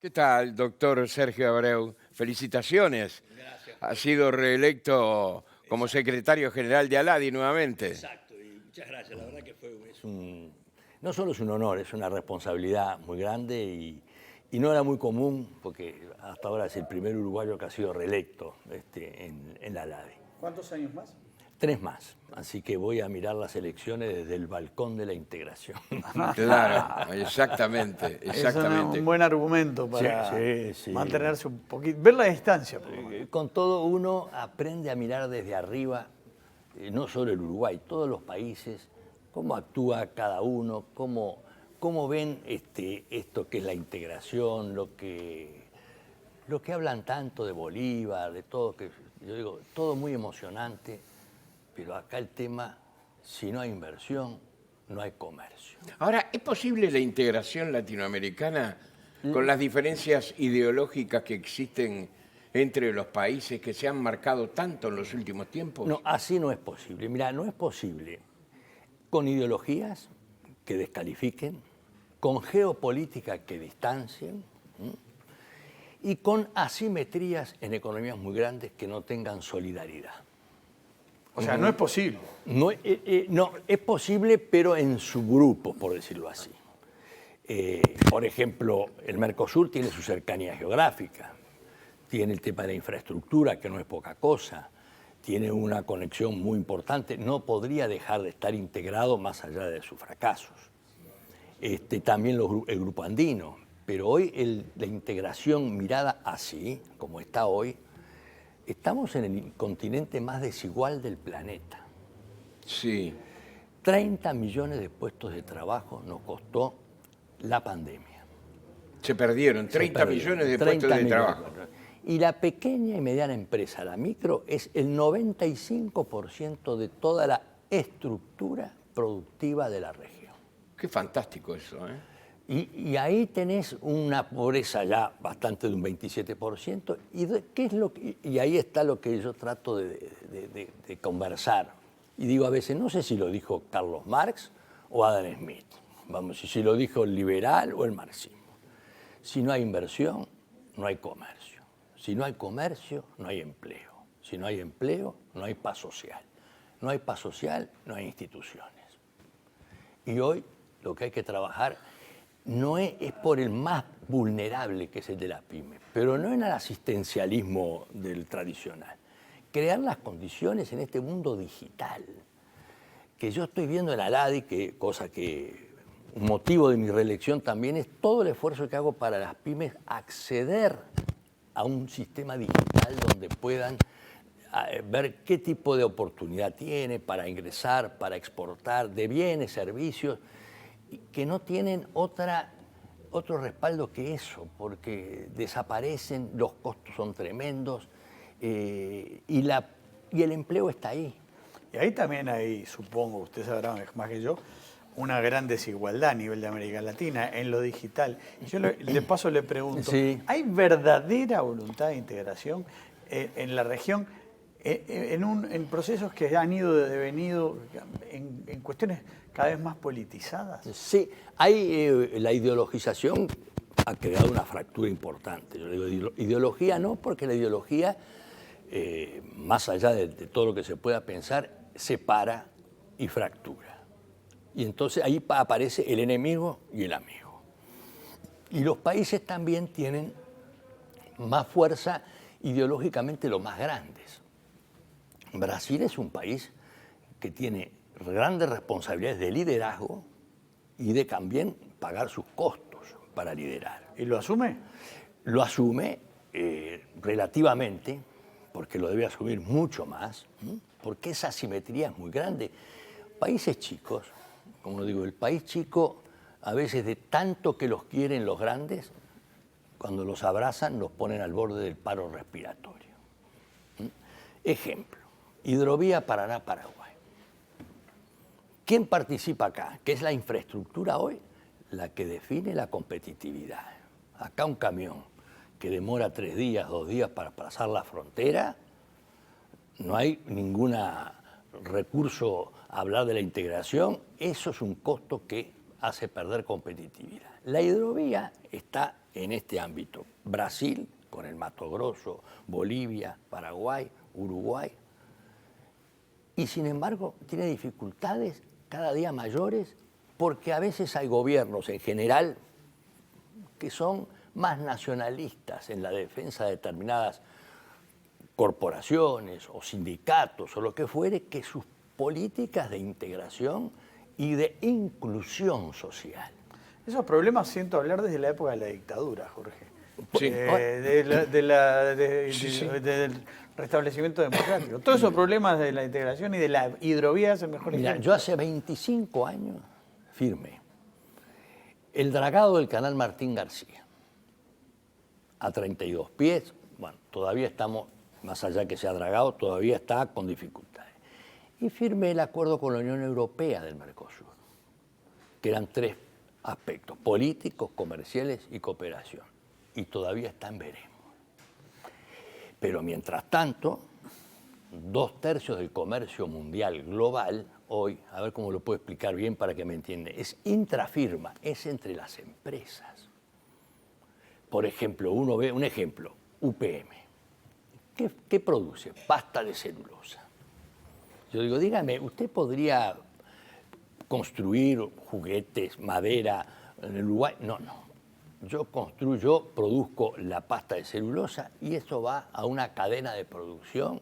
¿Qué tal, doctor Sergio Abreu? Felicitaciones. Gracias, Ha Jorge. sido reelecto como Exacto, secretario general de Aladi nuevamente. exacto. Y muchas gracias. La verdad que No solo es un honor, es una responsabilidad muy grande y no era muy común, porque hasta ahora es el primer uruguayo que ha sido reelecto en la LADI. ¿Cuántos años más? 3 más, así que voy a mirar las elecciones desde el balcón de la integración. Claro, exactamente, Es exactamente. un buen argumento para sí. mantenerse un poquito, ver la distancia. Por lo menos. Con todo uno aprende a mirar desde arriba, no solo el Uruguay, todos los países, cómo actúa cada uno, cómo ven esto que es la integración, lo que hablan tanto de Bolívar, de todo, que yo digo, todo muy emocionante, pero acá el tema, si no hay inversión, no hay comercio. Ahora, ¿es posible la integración latinoamericana con las diferencias ideológicas que existen entre los países que se han marcado tanto en los últimos tiempos? No, así no es posible. Mira, no es posible con ideologías que descalifiquen, con geopolítica que distancien, ¿m? Y con asimetrías en economías muy grandes que no tengan solidaridad. O sea, no es posible. No, no, es posible, pero en subgrupos, por decirlo así. Por ejemplo, el Mercosur tiene su cercanía geográfica, tiene el tema de la infraestructura, que no es poca cosa, tiene una conexión muy importante, no podría dejar de estar integrado más allá de sus fracasos. También el Grupo Andino, pero hoy la integración mirada así, como está hoy, estamos en el continente más desigual del planeta. Sí. 30 millones de puestos de trabajo nos costó la pandemia. Se perdieron 30 millones de puestos 30 de millones. trabajo. Y la pequeña y mediana empresa, la micro, es el 95% de toda la estructura productiva de la región. Qué fantástico eso, ¿eh? Y ahí tenés una pobreza ya bastante de un 27%, y ahí está lo que yo trato de conversar. Y digo a veces, no sé si lo dijo Carlos Marx o Adam Smith, vamos, si lo dijo el liberal o el marxismo. Si no hay inversión, no hay comercio. Si no hay comercio, no hay empleo. Si no hay empleo, no hay paz social. No hay paz social, no hay instituciones. Y hoy lo que hay que trabajar no es por el más vulnerable, que es el de la pyme, pero no en el asistencialismo del tradicional. Crear las condiciones en este mundo digital, que yo estoy viendo en Aladi, un motivo de mi reelección también es todo el esfuerzo que hago para las pymes acceder a un sistema digital donde puedan ver qué tipo de oportunidad tiene para ingresar, para exportar, de bienes, servicios, que no tienen otro respaldo que eso, porque desaparecen, los costos son tremendos y el empleo está ahí. Y ahí también hay, supongo, usted sabrá más que yo, una gran desigualdad a nivel de América Latina en lo digital. Yo de paso le pregunto, Sí. ¿hay verdadera voluntad de integración en la región en procesos que han ido devenido en cuestiones cada vez más politizadas? Sí, la ideologización ha creado una fractura importante. Yo digo ideología no, porque la ideología, más allá de todo lo que se pueda pensar, separa y fractura. Y entonces ahí aparece el enemigo y el amigo. Y los países también tienen más fuerza ideológicamente los más grandes. Brasil es un país que tiene grandes responsabilidades de liderazgo y de también pagar sus costos para liderar. ¿Y lo asume? Lo asume relativamente, porque lo debe asumir mucho más, porque esa asimetría es muy grande. Países chicos, como digo, el país chico, a veces de tanto que los quieren los grandes, cuando los abrazan los ponen al borde del paro respiratorio. Ejemplo, hidrovía Paraná-Paraguay. ¿Quién participa acá? ¿Qué es la infraestructura hoy? La que define la competitividad. Acá un camión que demora 3 días, 2 días para pasar la frontera, no hay ningún recurso a hablar de la integración, eso es un costo que hace perder competitividad. La hidrovía está en este ámbito. Brasil, con el Mato Grosso, Bolivia, Paraguay, Uruguay. Y sin embargo, tiene dificultades cada día mayores porque a veces hay gobiernos en general que son más nacionalistas en la defensa de determinadas corporaciones o sindicatos o lo que fuere que sus políticas de integración y de inclusión social. Esos problemas siento hablar desde la época de la dictadura, Jorge. Sí. Del restablecimiento democrático. Todos esos problemas de la integración y de la hidrovía es el mejor Mira, ejemplo. yo hace 25 años firmé el dragado del canal Martín García a 32 pies. Bueno, todavía estamos, más allá que sea dragado, todavía está con dificultades. Y firmé el acuerdo con la Unión Europea del Mercosur, que eran 3 aspectos: políticos, comerciales y cooperación. Y todavía está en veremos. Pero mientras tanto, 2/3 del comercio mundial global hoy, a ver cómo lo puedo explicar bien para que me entiendan, es intrafirma, es entre las empresas. Por ejemplo, uno ve un ejemplo, UPM. ¿Qué produce? Pasta de celulosa. Yo digo, dígame, ¿usted podría construir juguetes, madera en el Uruguay? No. Yo produzco la pasta de celulosa y eso va a una cadena de producción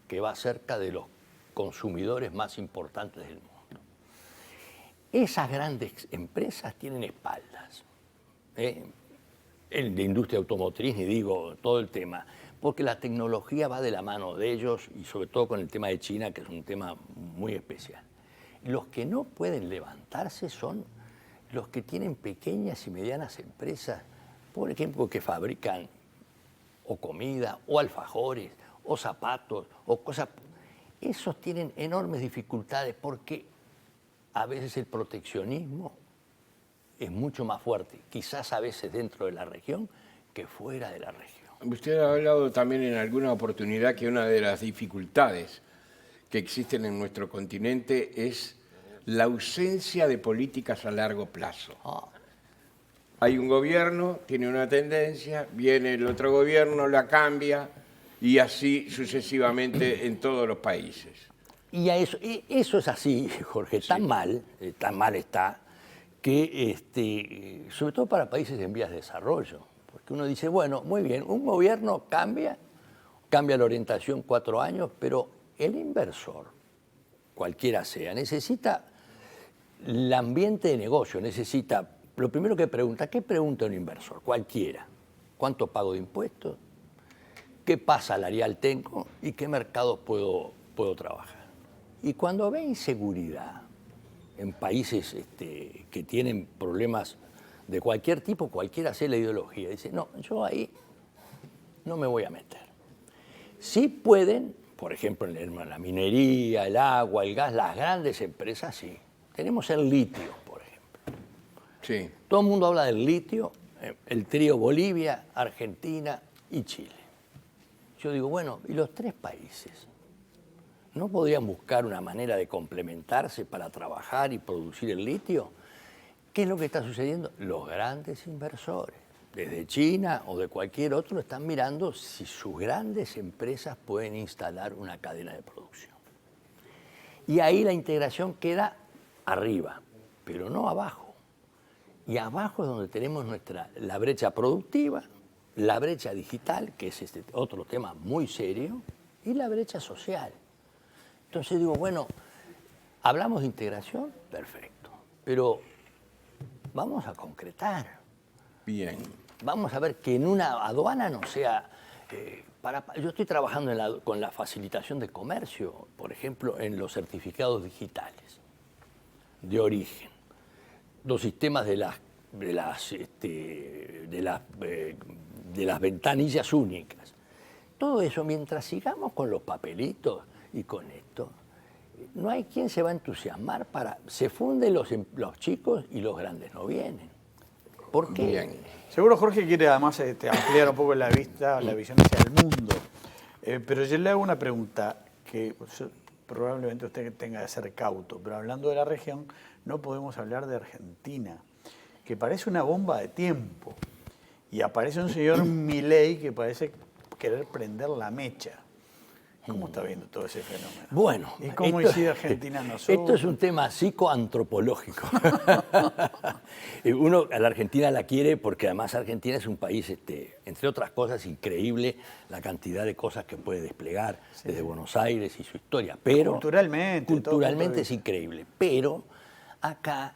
que va cerca de los consumidores más importantes del mundo. Esas grandes empresas tienen espaldas. De industria automotriz, ni digo todo el tema, porque la tecnología va de la mano de ellos y sobre todo con el tema de China, que es un tema muy especial. Los que no pueden levantarse son los que tienen pequeñas y medianas empresas, por ejemplo, que fabrican o comida, o alfajores, o zapatos, o cosas. Esos tienen enormes dificultades porque a veces el proteccionismo es mucho más fuerte, quizás a veces dentro de la región que fuera de la región. Usted ha hablado también en alguna oportunidad que una de las dificultades que existen en nuestro continente es la ausencia de políticas a largo plazo. Hay un gobierno, tiene una tendencia, viene el otro gobierno, la cambia y así sucesivamente en todos los países. Y eso es así, Jorge, Sí. tan mal está, que sobre todo para países en vías de desarrollo, porque uno dice, bueno, muy bien, un gobierno cambia la orientación 4 años, pero el inversor, cualquiera sea, necesita el ambiente de negocio, necesita, lo primero que pregunta, ¿qué pregunta un inversor? Cualquiera. ¿Cuánto pago de impuestos? ¿Qué paz salarial tengo? ¿Y qué mercados puedo trabajar? Y cuando ve inseguridad en países que tienen problemas de cualquier tipo, cualquiera sea la ideología, dice, no, yo ahí no me voy a meter. Sí pueden, por ejemplo, en la minería, el agua, el gas, las grandes empresas, sí. Tenemos el litio, por ejemplo. Sí. Todo el mundo habla del litio, el trío Bolivia, Argentina y Chile. Yo digo, bueno, ¿y los 3 países? ¿No podrían buscar una manera de complementarse para trabajar y producir el litio? ¿Qué es lo que está sucediendo? Los grandes inversores, desde China o de cualquier otro, están mirando si sus grandes empresas pueden instalar una cadena de producción. Y ahí la integración queda arriba, pero no abajo. Y abajo es donde tenemos la brecha productiva, la brecha digital, que es otro tema muy serio, y la brecha social. Entonces digo, bueno, hablamos de integración, perfecto, pero vamos a concretar. Bien. Vamos a ver que en una aduana no sea... yo estoy trabajando con la facilitación de comercio, por ejemplo, en los certificados digitales de origen, los sistemas de las ventanillas únicas. Todo eso, mientras sigamos con los papelitos y con esto, no hay quien se va a entusiasmar se funden los chicos y los grandes no vienen. ¿Por qué? Bien. Seguro Jorge quiere además ampliar un poco la visión hacia el mundo. Pero yo le hago una pregunta que probablemente usted tenga que ser cauto, pero hablando de la región, no podemos hablar de Argentina, que parece una bomba de tiempo. Y aparece un señor Milei que parece querer prender la mecha. ¿Cómo está viendo todo ese fenómeno? Bueno, ¿y cómo incide Argentina en nosotros? Esto es un tema psicoantropológico. Uno a la Argentina la quiere porque además Argentina es un país, entre otras cosas, increíble la cantidad de cosas que puede desplegar desde Buenos Aires y su historia. Pero culturalmente es increíble. Pero acá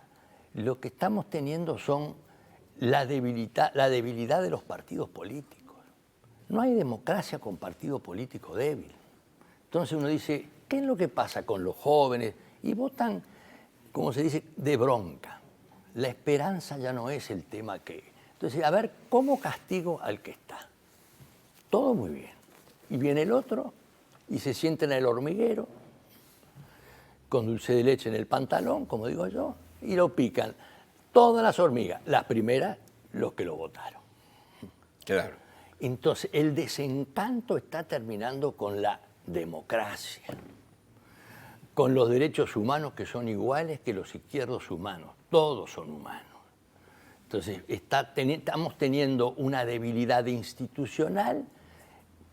lo que estamos teniendo son la debilidad de los partidos políticos. No hay democracia con partido político débil. Entonces uno dice, ¿qué es lo que pasa con los jóvenes? Y votan, como se dice, de bronca. La esperanza ya no es el tema que... Entonces, a ver, ¿cómo castigo al que está? Todo muy bien. Y viene el otro y se sienta en el hormiguero, con dulce de leche en el pantalón, como digo yo, y lo pican. Todas las hormigas. Las primeras, los que lo votaron. Claro. Entonces, el desencanto está terminando con la democracia, con los derechos humanos que son iguales que los izquierdos humanos. Todos son humanos. Entonces, estamos teniendo una debilidad institucional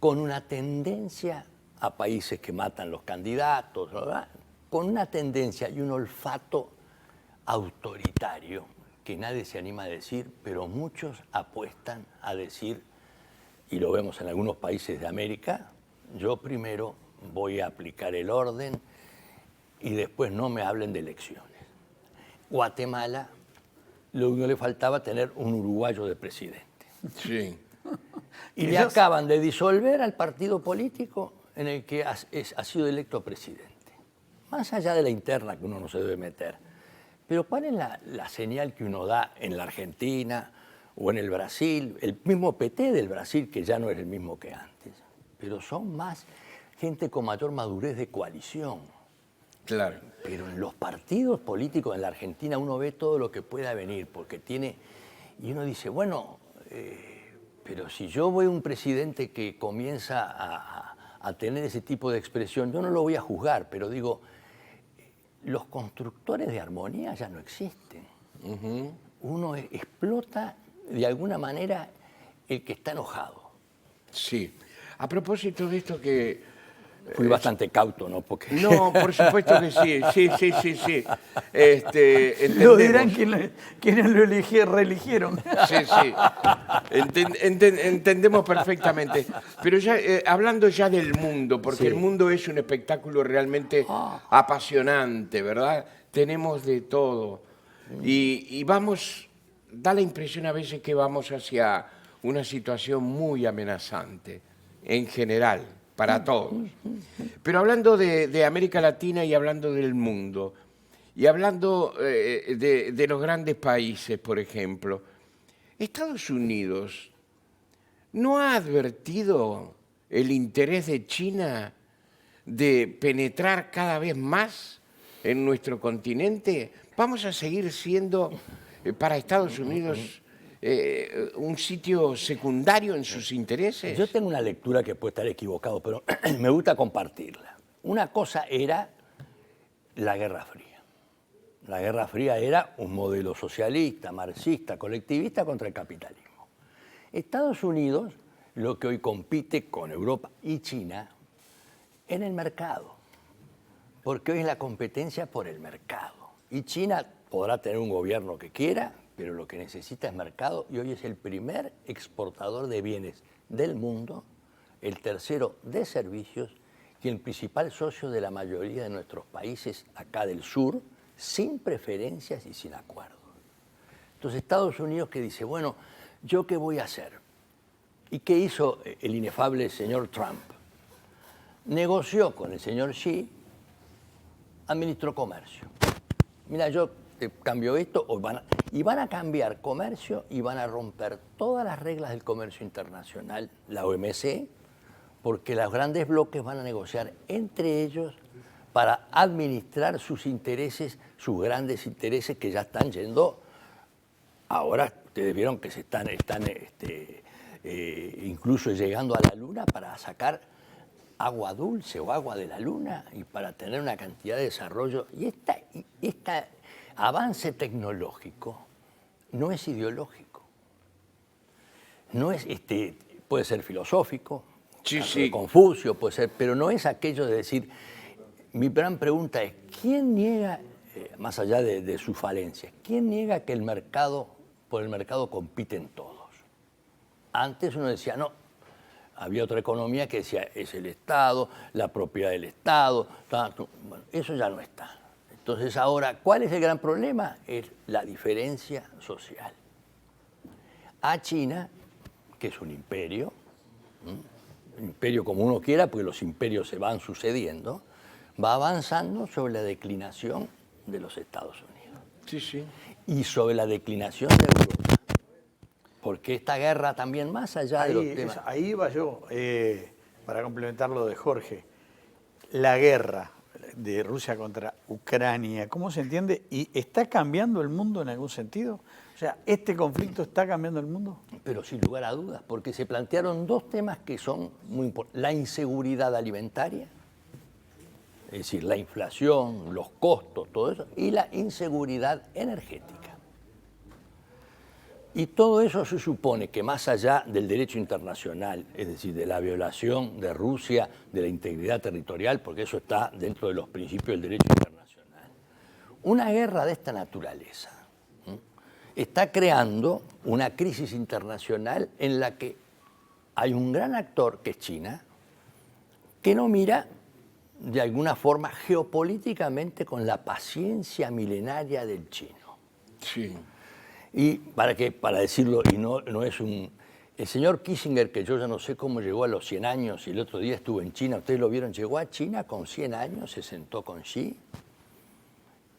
con una tendencia a países que matan los candidatos, ¿verdad? Con una tendencia y un olfato autoritario que nadie se anima a decir, pero muchos apuestan a decir, y lo vemos en algunos países de América, yo primero voy a aplicar el orden y después no me hablen de elecciones. Guatemala, lo único que le faltaba tener un uruguayo de presidente. Sí. Y le acaban de disolver al partido político en el que ha sido electo presidente. Más allá de la interna que uno no se debe meter. Pero ¿cuál es la señal que uno da en la Argentina o en el Brasil? El mismo PT del Brasil, que ya no es el mismo que antes. Pero son más gente con mayor madurez de coalición. Claro. Pero en los partidos políticos en la Argentina uno ve todo lo que pueda venir, porque tiene... Y uno dice, bueno, pero si yo veo un presidente que comienza a tener ese tipo de expresión, yo no lo voy a juzgar, pero digo, los constructores de armonía ya no existen. Uno explota de alguna manera el que está enojado. Sí. A propósito de esto que... Fui bastante cauto, ¿no? Porque... No, por supuesto que sí. Sí. Lo dirán quienes lo reeligieron. Sí. Entendemos perfectamente. Pero ya hablando ya del mundo, porque el mundo es un espectáculo realmente apasionante, ¿verdad? Tenemos de todo. Y vamos, da la impresión a veces que vamos hacia una situación muy amenazante, en general, para todos. Pero hablando de América Latina y hablando del mundo, y hablando de los grandes países, por ejemplo, Estados Unidos no ha advertido el interés de China de penetrar cada vez más en nuestro continente. ¿Vamos a seguir siendo para Estados Unidos un sitio secundario en sus intereses? Yo tengo una lectura que puede estar equivocado, pero me gusta compartirla. Una cosa era la Guerra Fría. La Guerra Fría era un modelo socialista, marxista, colectivista contra el capitalismo. Estados Unidos, lo que hoy compite con Europa y China, en el mercado. Porque hoy es la competencia por el mercado. Y China podrá tener un gobierno que quiera, pero lo que necesita es mercado y hoy es el primer exportador de bienes del mundo, el tercero de servicios y el principal socio de la mayoría de nuestros países acá del sur, sin preferencias y sin acuerdos. Entonces Estados Unidos que dice, bueno, ¿yo qué voy a hacer? ¿Y qué hizo el inefable señor Trump? Negoció con el señor Xi, administró comercio. Mira, yo te cambio esto, y van a cambiar comercio y van a romper todas las reglas del comercio internacional, la OMC, porque los grandes bloques van a negociar entre ellos para administrar sus intereses, sus grandes intereses que ya están yendo. Ahora ustedes vieron que se están incluso llegando a la Luna para sacar agua dulce o agua de la Luna y para tener una cantidad de desarrollo. Y esta avance tecnológico no es ideológico. No es, puede ser filosófico, Sí, sí. Confucio, puede ser, pero no es aquello de decir, mi gran pregunta es, ¿quién niega, más allá de sus falencias, quién niega que por el mercado compiten todos? Antes uno decía, no, había otra economía que decía, es el Estado, la propiedad del Estado, bueno, eso ya no está. Entonces ahora, ¿cuál es el gran problema? Es la diferencia social. A China, que es un imperio como uno quiera, porque los imperios se van sucediendo, va avanzando sobre la declinación de los Estados Unidos. Sí, sí. Y sobre la declinación de Europa. Porque esta guerra también, más allá de los temas... Ahí va yo, para complementar lo de Jorge. La guerra de Rusia contra Ucrania, ¿cómo se entiende? ¿Y está cambiando el mundo en algún sentido? O sea, ¿este conflicto está cambiando el mundo? Pero sin lugar a dudas, porque se plantearon dos temas que son muy importantes. La inseguridad alimentaria, es decir, la inflación, los costos, todo eso, y la inseguridad energética. Y todo eso se supone que más allá del derecho internacional, es decir, de la violación de Rusia, de la integridad territorial, porque eso está dentro de los principios del derecho internacional, una guerra de esta naturaleza está creando una crisis internacional en la que hay un gran actor, que es China, que no mira de alguna forma geopolíticamente con la paciencia milenaria del chino. Sí. Y para decirlo, y no es un... El señor Kissinger, que yo ya no sé cómo llegó a los 100 años, y el otro día estuvo en China, ustedes lo vieron, llegó a China con 100 años, se sentó con Xi,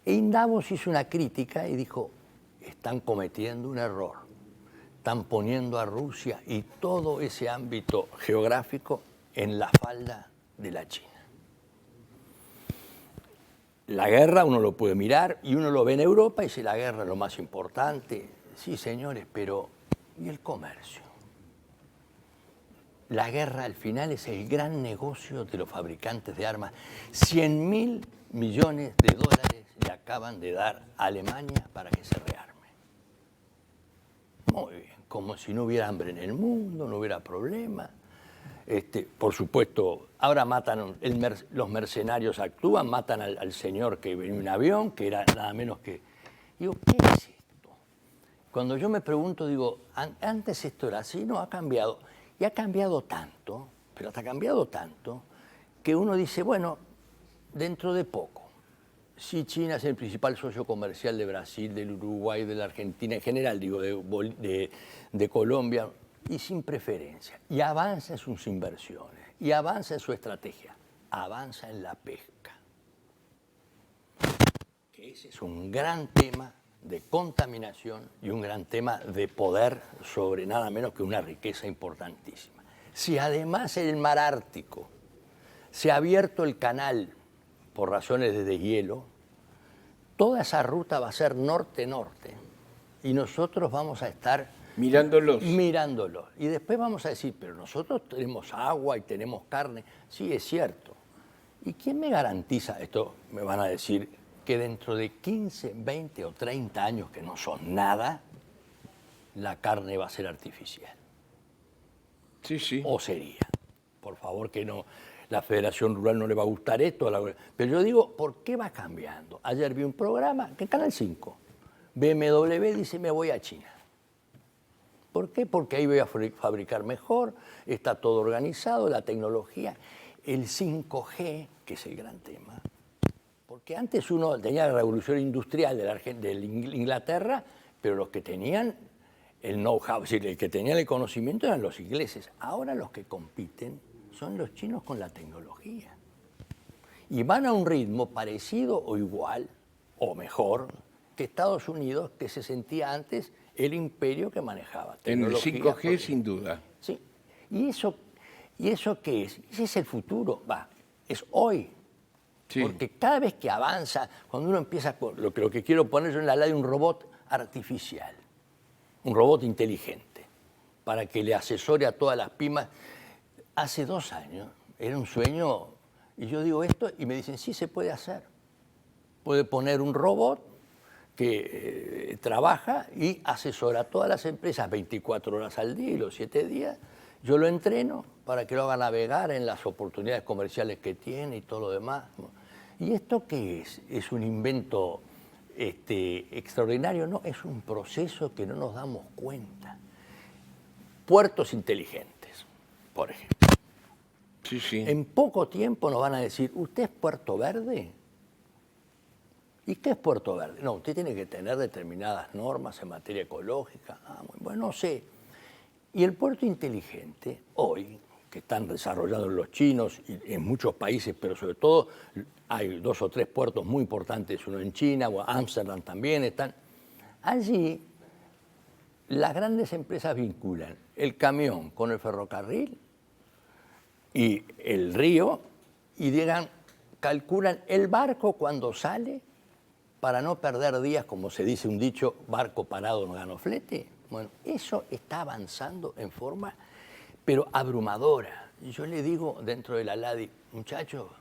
e in Davos hizo una crítica y dijo, están cometiendo un error, están poniendo a Rusia y todo ese ámbito geográfico en la falda de la China. La guerra uno lo puede mirar y uno lo ve en Europa y dice la guerra es lo más importante. Sí, señores, pero ¿y el comercio? La guerra al final es el gran negocio de los fabricantes de armas. 100.000 millones de dólares le acaban de dar a Alemania para que se rearme. Muy bien, como si no hubiera hambre en el mundo, no hubiera problema. Por supuesto, ahora matan, los mercenarios actúan, matan al señor que venía en un avión, que era nada menos que... Digo, ¿qué es esto? Cuando yo me pregunto, digo, antes esto era así, no, ha cambiado. Y ha cambiado tanto, pero hasta ha cambiado tanto, que uno dice, bueno, dentro de poco, si China es el principal socio comercial de Brasil, del Uruguay, de la Argentina, en general, digo, de Colombia, y sin preferencia, y avanza en sus inversiones, y avanza en su estrategia, avanza en la pesca. Que ese es un gran tema de contaminación y un gran tema de poder sobre nada menos que una riqueza importantísima. Si además en el mar Ártico se ha abierto el canal por razones de deshielo, toda esa ruta va a ser norte-norte y nosotros vamos a estar Mirándolos. Y después vamos a decir, pero nosotros tenemos agua y tenemos carne. Sí, es cierto. ¿Y quién me garantiza, esto me van a decir, que dentro de 15, 20 o 30 años, que no son nada, la carne va a ser artificial? Sí, sí. O sería. Por favor, que no. La Federación Rural no le va a gustar esto. Pero yo digo, ¿por qué va cambiando? Ayer vi un programa, que Canal 5, BMW dice, me voy a China. ¿Por qué? Porque ahí voy a fabricar mejor, está todo organizado, la tecnología, el 5G, que es el gran tema. Porque antes uno tenía la revolución industrial de Inglaterra, pero los que tenían el know-how, es decir, el que tenían el conocimiento eran los ingleses. Ahora los que compiten son los chinos con la tecnología. Y van a un ritmo parecido o igual, o mejor, que Estados Unidos, que se sentía antes el imperio que manejaba. En el 5G, sin duda. Sí. ¿Y eso qué es? Ese es el futuro. Es hoy. Sí. Porque cada vez que avanza, cuando uno empieza con lo que quiero poner yo en la ley de un robot artificial, un robot inteligente, para que le asesore a todas las pymes. Hace 2 años era un sueño, y yo digo esto y me dicen, sí se puede hacer. Puede poner un robot que trabaja y asesora a todas las empresas 24 horas al día y los 7 días. Yo lo entreno para que lo haga navegar en las oportunidades comerciales que tiene y todo lo demás. ¿Y esto qué es? ¿Es un invento extraordinario? No, es un proceso que no nos damos cuenta. Puertos inteligentes, por ejemplo. Sí, sí. En poco tiempo nos van a decir, ¿usted es Puerto Verde? ¿Y qué es Puerto Verde? No, usted tiene que tener determinadas normas en materia ecológica. Ah, bueno, no sé. Y el puerto inteligente, hoy, que están desarrollando los chinos y en muchos países, pero sobre todo hay 2 o 3 puertos muy importantes, uno en China o Ámsterdam también están. Allí las grandes empresas vinculan el camión con el ferrocarril y el río y calculan el barco cuando sale para no perder días, como se dice un dicho, barco parado no gana flete. Bueno, eso está avanzando en forma, pero abrumadora. Y yo le digo dentro de la LADI, muchachos,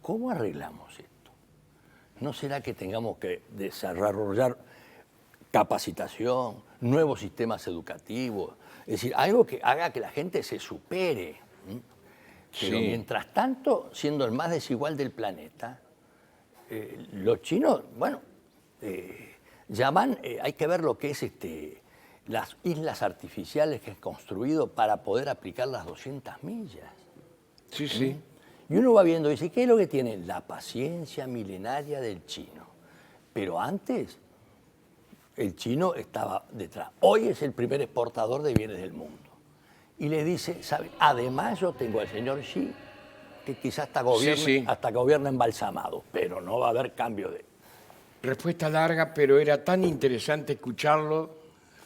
¿cómo arreglamos esto? ¿No será que tengamos que desarrollar capacitación, nuevos sistemas educativos? Es decir, algo que haga que la gente se supere. Pero Sí. mientras tanto, siendo el más desigual del planeta, los chinos, bueno, hay que ver lo que es las islas artificiales que han construido para poder aplicar las 200 millas. Sí, sí. Y uno va viendo y dice, ¿qué es lo que tiene? La paciencia milenaria del chino. Pero antes, el chino estaba detrás. Hoy es el primer exportador de bienes del mundo. Y le dice, ¿sabe? Además yo tengo al señor Xi, que quizás hasta gobierna embalsamado, pero no va a haber cambio de... Respuesta larga, pero era tan interesante escucharlo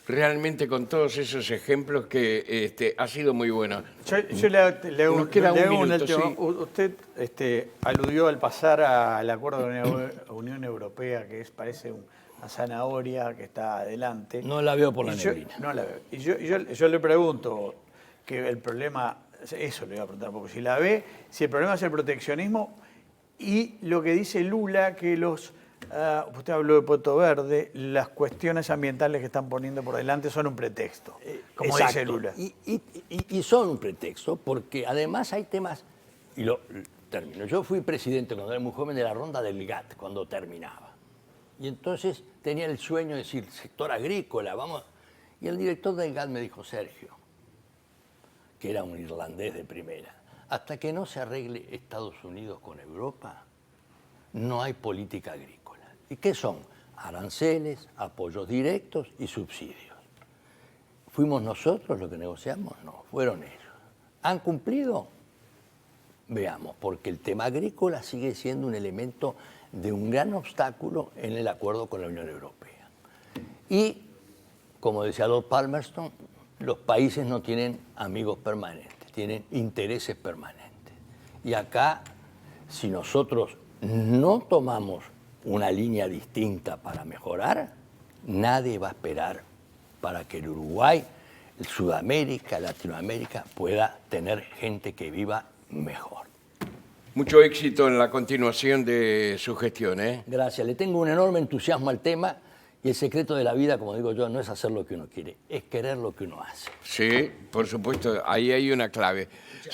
realmente con todos esos ejemplos que ha sido muy bueno. Yo le hago Nos queda le un hago una minuto, última. sí. Usted aludió al pasar al acuerdo de la Unión Europea, que parece una zanahoria que está adelante. No la veo por la Y yo- neblina. No la veo. Y yo le pregunto que el problema, eso le iba a preguntar, porque si la ve, si el problema es el proteccionismo y lo que dice Lula, que usted habló de Puerto Verde, las cuestiones ambientales que están poniendo por delante son un pretexto, como Exacto. dice Lula. Y son un pretexto, porque además hay temas, y termino. Yo fui presidente cuando era muy joven de la ronda del GATT, cuando terminaba. Y entonces tenía el sueño de decir, sector agrícola, vamos. Y el director del GATT me dijo, Sergio, que era un irlandés de primera, hasta que no se arregle Estados Unidos con Europa, no hay política agrícola. ¿Y qué son? Aranceles, apoyos directos y subsidios. ¿Fuimos nosotros los que negociamos? No, fueron ellos. ¿Han cumplido? Veamos, porque el tema agrícola sigue siendo un elemento de un gran obstáculo en el acuerdo con la Unión Europea. Y, como decía Lord Palmerston, los países no tienen amigos permanentes, tienen intereses permanentes. Y acá, si nosotros no tomamos una línea distinta para mejorar, nadie va a esperar para que el Uruguay, Sudamérica, Latinoamérica pueda tener gente que viva mejor. Mucho éxito en la continuación de su gestión, ¿eh? Gracias. Le tengo un enorme entusiasmo al tema y el secreto de la vida, como digo yo, no es hacer lo que uno quiere, es querer lo que uno hace. Sí, por supuesto, ahí hay una clave.